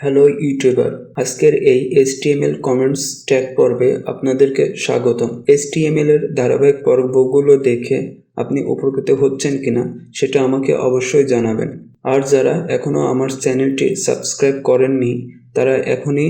Hello YouTuber, আজকের এই HTML comments tag পর্বে আপনাদেরকে স্বাগতম। HTML এর ধারাবাহিক পর্বগুলো দেখে আপনি উপকৃত হচ্ছেন কিনা সেটা আমাকে অবশ্যই জানাবেন। আর যারা এখনও আমার চ্যানেলটি সাবস্ক্রাইব করেননি তারা এখনই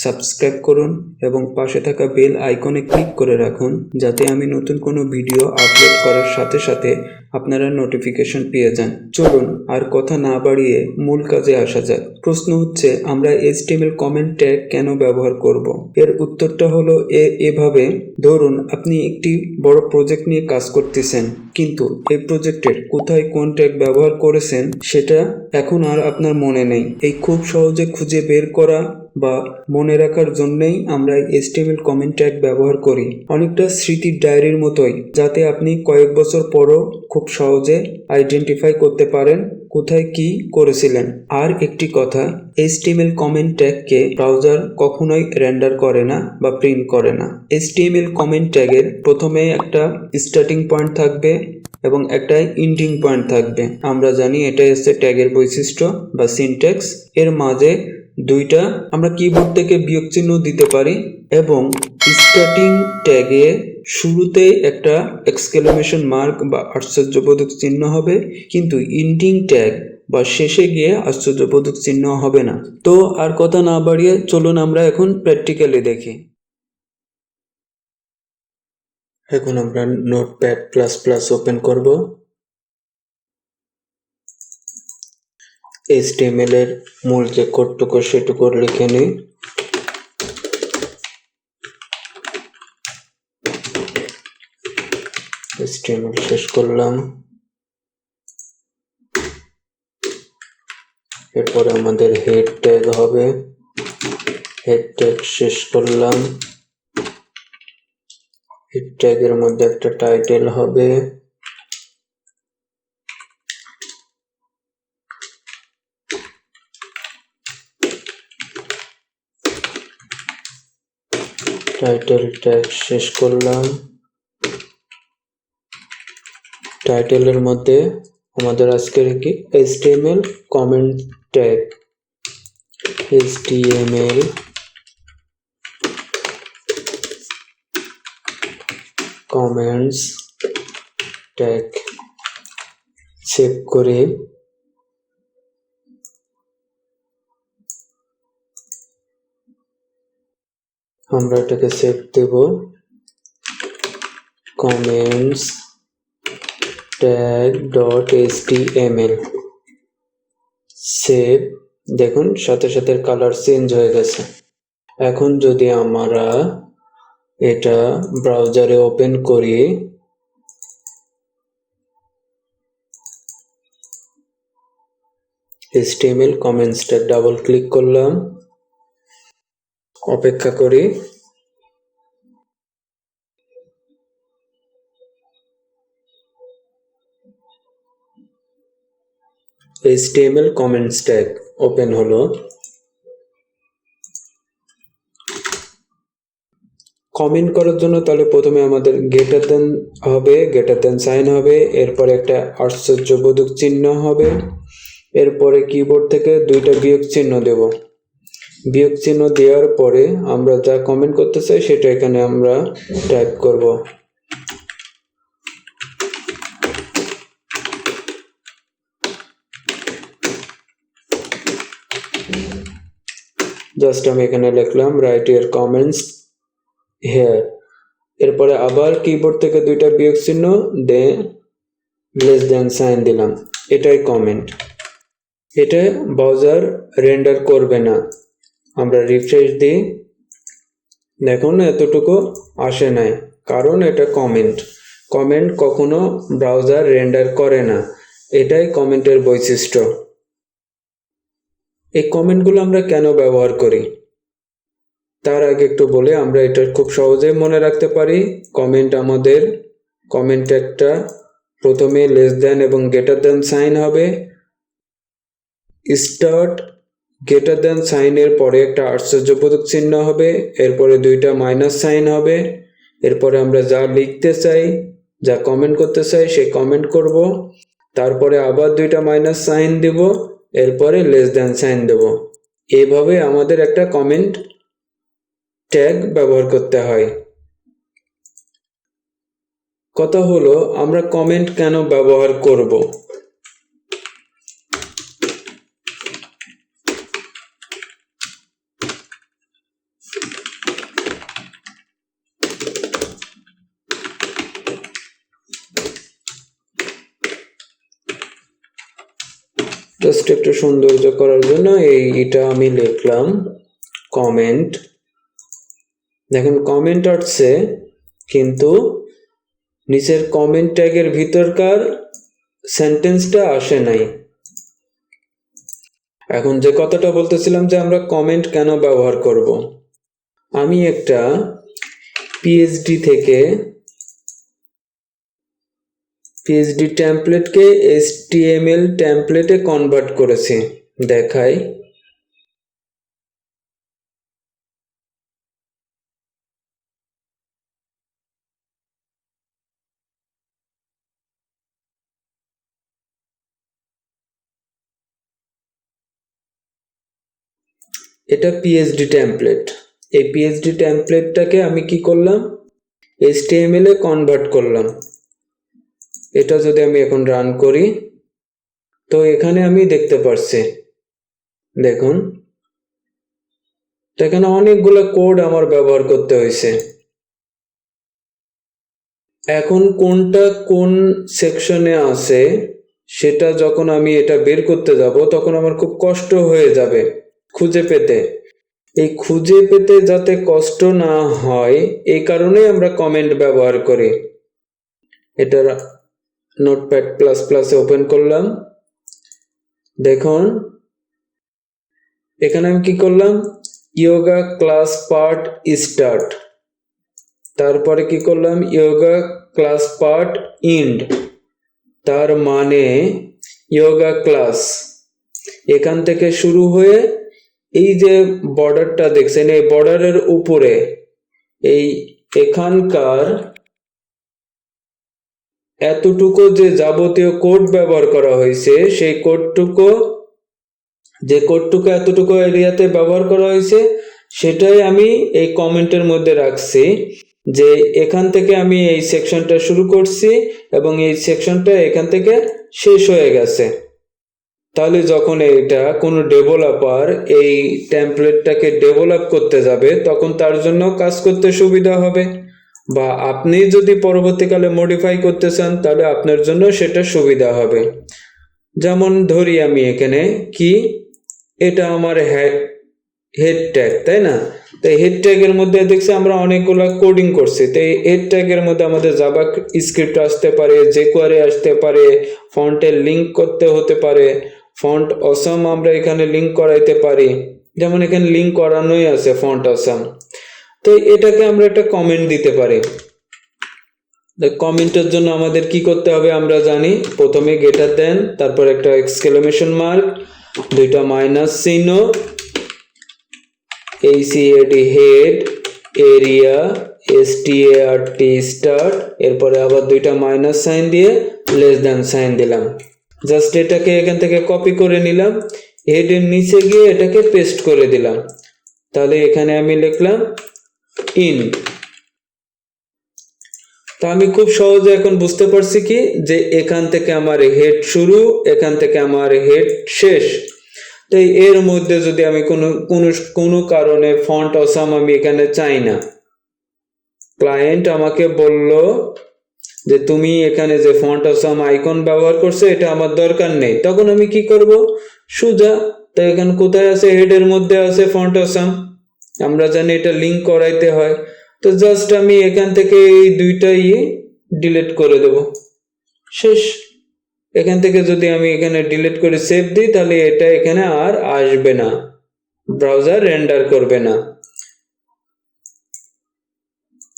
সাবস্ক্রাইব করুন এবং পাশে থাকা বেল আইকনে ক্লিক করে রাখুন, যাতে আমি নতুন কোনো ভিডিও আপলোড করার সাথে সাথে আপনারা নোটিফিকেশন পেয়ে যান। চলুন আর কথা না বাড়িয়ে মূল কাজে আসা যাক। প্রশ্ন হচ্ছে, আমরা HTML কমেন্ট ট্যাগ কেন ব্যবহার করব? এর উত্তরটা হলো এভাবে। ধরুন আপনি একটি বড় প্রজেক্ট নিয়ে কাজ করতেছেন, কিন্তু এই প্রজেক্টের কোথায় কোন ট্যাগ ব্যবহার করেছেন সেটা এখন আর আপনার মনে নেই। এই খুব সহজে খুঁজে বের করা বা মনে রাখার জন্যই আমরা HTML কমেন্ট ট্যাগ ব্যবহার করি, অনেকটা স্মৃতির ডায়েরির মতোই, যাতে আপনি কয়েক বছর পরও খুব সহজে আইডেন্টিফাই করতে পারেন কোথায় কি করেছিলেন। আর একটি কথা, HTML কমেন্ট ট্যাগকে ব্রাউজার কখনোই রেন্ডার করে না বা প্রিন্ট করে না। HTML কমেন্ট ট্যাগের প্রথমে একটা স্টার্টিং পয়েন্ট থাকবে এবং একটা এন্ডিং পয়েন্ট থাকবে। আমরা জানি এটাই হচ্ছে ট্যাগের বৈশিষ্ট্য বা সিনট্যাক্স। এর মাঝে দুইটা আমরা কিবোর্ড থেকে বিয়োগ চিহ্ন দিতে পারি এবং স্টার্টিং ট্যাগে শুরুতে একটা এক্সক্লেমেশন মার্ক বা আশ্চর্যবোধক চিহ্ন হবে, কিন্তু এন্ডিং ট্যাগ বা শেষে গিয়ে আশ্চর্যবোধক চিহ্ন হবে না। তো আর কথা না বাড়িয়ে চলুন আমরা এখন প্র্যাকটিক্যালি দেখি। এখন আমরা নোটপ্যাড প্লাস প্লাস ওপেন করব। HTML এর মূল যে কোডটুকু সেটুকু লিখে নিই। HTML শেষ করলাম। এরপরে আমাদের হেড ট্যাগ হবে, হেড ট্যাগ শেষ করলাম। হেড ট্যাগের মধ্যে একটা টাইটেল হবে, টাইটেল ট্যাগ শেষ করলাম। টাইটেলের মধ্যে আমাদের আজকের কি HTML comment tag, HTML comments tag save করে আমরা এটাকে সেভ দেব। Comments tag.html save. দেখুন সাথে সাথে কালার চেঞ্জ হয়ে গেছে। এখন যদি আমরা এটা ব্রাউজারে ওপেন করি, HTML comments tag double click করলাম, অপেক্ষা করি। HTML কমেন্টস ট্যাগ ওপেন হলো। কমেন্ট করার জন্য তাহলে প্রথমে আমাদের গ্রেটার দেন হবে, গ্রেটার দেন সাইন হবে, এরপরে একটা আশ্চর্যবোধক চিহ্ন হবে, এরপরে কিবোর্ড থেকে দুইটা বিয়োগ চিহ্ন দেব। বিয়োগ চিহ্ন দেওয়ার পরে আমরা যা কমেন্ট করতে চাই সেটা এখানে আমরা টাইপ করব। জাস্ট আমি এখানে লিখলাম রাইট ইউর কমেন্টস হেয়ার। এরপরে আবার কিবোর্ড থেকে দুইটা বিয়োগ চিহ্ন দিয়ে লেস দেন সাইন দিলাম। এটাই কমেন্ট। এটা ব্রাউজার রেন্ডার করবে না। আমরা রিফ্রেশ দিই, দেখুন এতটুকু আসে নাই, কারণ এটা কমেন্ট। কমেন্ট কখনো ব্রাউজার রেন্ডার করে না, এটাই কমেন্টের বৈশিষ্ট্য। এই কমেন্টগুলো আমরা কেন ব্যবহার করি তার আগে একটু বলে, আমরা এটা খুব সহজে মনে রাখতে পারি। কমেন্ট একটা প্রথমে লেস দেন এবং গ্রেটার দেন সাইন হবে। স্টার্ট গ্রেটার দেন সাইনের পরে একটা আশ্চর্যবোধক চিহ্ন হবে, এরপরে দুইটা মাইনাস সাইন হবে। এরপরে আমরা যা লিখতে চাই, যা কমেন্ট করতে চাই সেই কমেন্ট করব, তারপরে আবার দুইটা মাইনাস সাইন দেব, এরপরে লেস দেন সাইন দেব। এভাবে আমাদের একটা কমেন্ট ট্যাগ ব্যবহার করতে হয়। কথা হলো আমরা কমেন্ট কেন ব্যবহার করব। জাস্ট একটু সৌন্দর্য করার জন্য এইটা আমি লিখলাম কমেন্ট। দেখুন কমেন্ট আসছে, কিন্তু নিচের কমেন্ট ট্যাগের ভিতরকার সেন্টেন্সটা আসে নাই। এখন যে কথাটা বলতেছিলাম যে আমরা কমেন্ট কেন ব্যবহার করব, আমি একটা পিএইচডি থেকে পিএইচডি টেমপ্লেটকে এইচটিএমএল টেমপ্লেটে কনভার্ট করেছি, দেখাই। এটা পিএইচডি টেমপ্লেট। এই পিএইচডি টেমপ্লেটটাকে আমি কি করলাম, এইচটিএমএল এ কনভার্ট করলাম। এটা যদি আমি এখন রান করি, তো এখানে আমি দেখতে পারছি, দেখুন এখানে অনেকগুলো কোড আমার ব্যবহার করতে হয়েছে। এখন কোনটা কোন সেকশনে আছে সেটা যখন আমি এটা বের করতে যাব, তখন আমার খুব কষ্ট হয়ে যাবে খুঁজে পেতে। এই খুঁজে পেতে যাতে কষ্ট না হয়, এই কারণে আমরা কমেন্ট ব্যবহার করি। এটা নোটপ্যাড প্লাস প্লাসে ওপেন করলাম, দেখুন এখানে আমি কি করলাম, ইয়োগা ক্লাস পার্ট স্টার্ট, তারপরে কি করলাম ইয়োগা ক্লাস পার্ট ইন্ড, তার মানে ইয়োগা ক্লাস এখান থেকে শুরু হয়ে এই যে বর্ডারটা দেখছেন, এই বর্ডারের উপরে এই এখানকার এতটুকু যে যাবতীয় কোড ব্যবহার করা হয়েছে, সেই কোডটুকু এতটুকু এরিয়াতে ব্যবহার করা হয়েছে, সেটাই আমি এই কমেন্টের মধ্যে রাখছি, যে এখান থেকে আমি এই সেকশনটা শুরু করছি এবং এই সেকশনটা এখান থেকে শেষ হয়ে গেছে। তাহলে যখন এটা কোনো ডেভেলপার এই টেমপ্লেটটাকে ডেভেলপ করতে যাবে, তখন তার জন্য কাজ করতে সুবিধা হবে, বা আপনি যদি পরবর্তীকালে মডিফাই করতে চান তাহলে আপনার জন্য সেটা সুবিধা হবে। যেমন ধরি আমি এখানে কি, এটা আমার হেড ট্যাগ, তাই না? তো হেড ট্যাগের মধ্যে দেখছি আমরা অনেকগুলো কোডিং করছি। তো এই হেড ট্যাগের মধ্যে আমাদের জাভা স্ক্রিপ্ট আসতে পারে, জেকোয়ারি আসতে পারে, ফন্টের লিঙ্ক করতে হতে পারে, ফন্ট অসাম আমরা এখানে লিঙ্ক করাইতে পারি, যেমন এখানে লিঙ্ক করানোই আছে ফন্ট অসাম। তো এটাকে আমরা একটা কমেন্ট দিতে পারি। কমেন্টের জন্য আমাদের কি করতে হবে আমরা জানি, প্রথমে গ্রেটার দেন, তারপর একটা এক্সক্লেমেশন মার্ক, দুইটা মাইনাস চিহ্ন, ACAD head, area, START start, এরপরে আবার দুইটা মাইনাস সাইন দিয়ে লেস দ্যান সাইন দিলাম। জাস্ট এটাকে এখান থেকে কপি করে নিলাম, হেডের নিচে গিয়ে এটাকে পেস্ট করে দিলাম। তাহলে এখানে আমি লিখলাম ইন। তা আমি খুব সহজে এখন বুঝতে পারছি কি, যে এখান থেকে আমার হেড শুরু, এখান থেকে আমার হেড শেষ। তো এর মধ্যে যদি আমি কোনো কারণে ফন্ট অসাম আমি এখানে চাই না, ক্লায়েন্ট আমাকে বলল যে তুমি এখানে যে ফন্ট অসাম আইকন ব্যবহার করছো এটা আমার দরকার নেই, তখন আমি কি করব, সোজা তো এখানে কোথায় আছে, হেডের মধ্যে আছে ফন্ট অসাম, আমরা জানি এটা লিঙ্ক করাইতে হয়। তো জাস্ট আমি এখান থেকে এই দুইটাই ডিলিট করে দেব, শেষ। এখান থেকে যদি আমি এখানে ডিলিট করে সেভ দিই, তাহলে এটা এখানে আর আসবে না, ব্রাউজার রেন্ডার করবে না।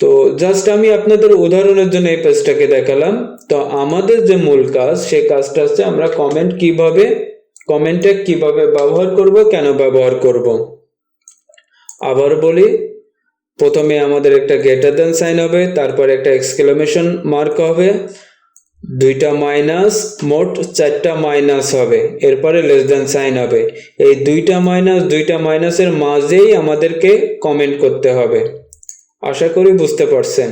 তো জাস্ট আমি আপনাদের উদাহরণের জন্য এই পেজটাকে দেখালাম। তো আমাদের যে মূল কাজ, সেই কাজটা হচ্ছে আমরা কমেন্টে কিভাবে ব্যবহার করব, কেন ব্যবহার করব। আবার বলি, প্রথমে আমাদের একটা গ্রেটার দেন সাইন হবে, তারপর একটা এক্সক্লেমেশন মার্ক হবে, দুইটা মাইনাস, মোট চারটা মাইনাস হবে, এরপরে লেস দেন সাইন হবে। এই দুইটা মাইনাসের মাঝেই আমাদেরকে কমেন্ট করতে হবে। আশা করি বুঝতে পারছেন।